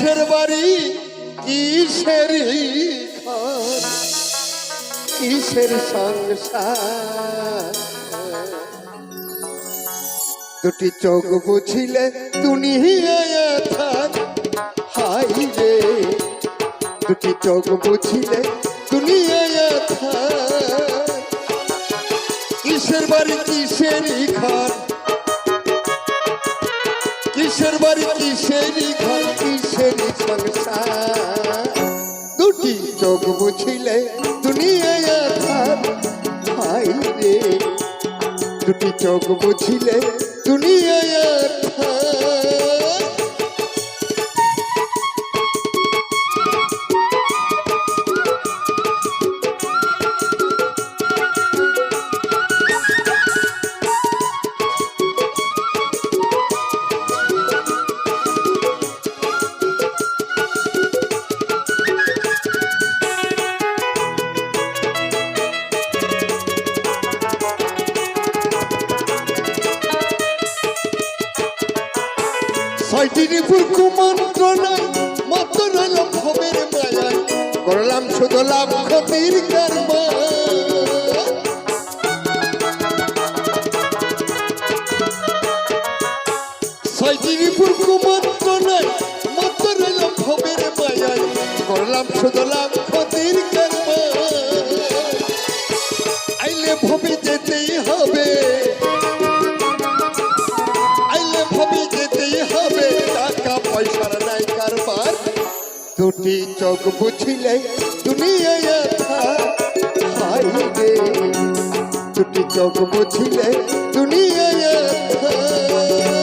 কিসের বাড়ি কিসের ঘর কিসের সংসার দুটি চোখ বুঝিলে দুনিয়া থাক হাই রে দুটি চোখ বুঝিলে দুনিয়া থাক কিসের বাড়ি কিসের ঘর কিসের বাড়ি কিসের ঘর কিসের সংসার দুটি চোখ বুঝিলে দুনিয়া থাক হাই রে দুটি চোখ বুঝিলে দুনিয়া থাক ছয়টি রিপুর কুমন্ত্রণায় মত রইলাম ভবের মায়ায় করলাম শুধু লাভ ক্ষতির কর্ম ছয়টি রিপুর কুমন্ত্রণায় মত রইলাম ভবের মায়ায় করলাম শুধু লাভ ক্ষতির কর্ম আইলে ভবে যেতেই হবে পয়সার নাই কারবার দুটি চোখ বুঝিলে দুনিয়া থাক হাই রে দুটি চোখ বুঝিলে দুনিয়া থাক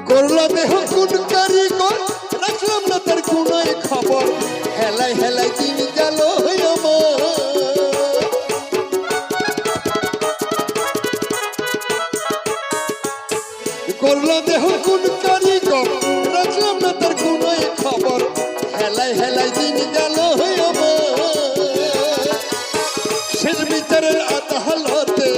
করলা দেহ কোন কারিগর রাখলাম না তার কোনায় খবর হেলাই হেলাই দিন গেল আমার করলা দেহ কোন কারিগর রাখলাম না তার কোনায় খবর হেলাই হেলাই দিন গেল আমার শেষ বিচারের আদালতে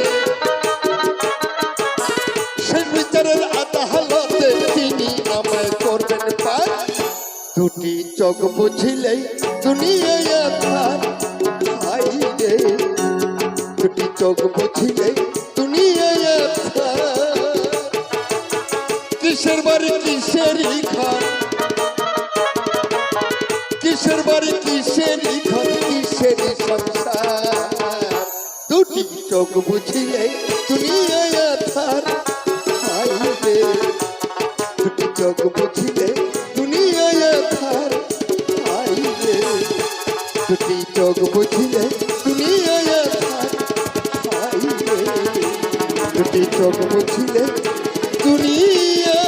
শেষ বিচারের আদালতে তিনি আমায় করবেন পার দুটি চোখ বুঝিলেই দুনিয়া থাক হাই রে দুটি চোখ বুঝিলেই দুনিয়া থাক কিসের বাড়ি কিসের ঘর কিসের বাড়ি কিসের ঘর কিসের সংসার দুটি চোখ বুঝিলেই দুনিয়া থাক দুটি চোখ বুঝিলে দুনিয়া থাক হাই রে দুটি চোখ বুঝিলে দুনিয়া থাক হাই রে দুটি চোখ বুঝিলে দুনিয়া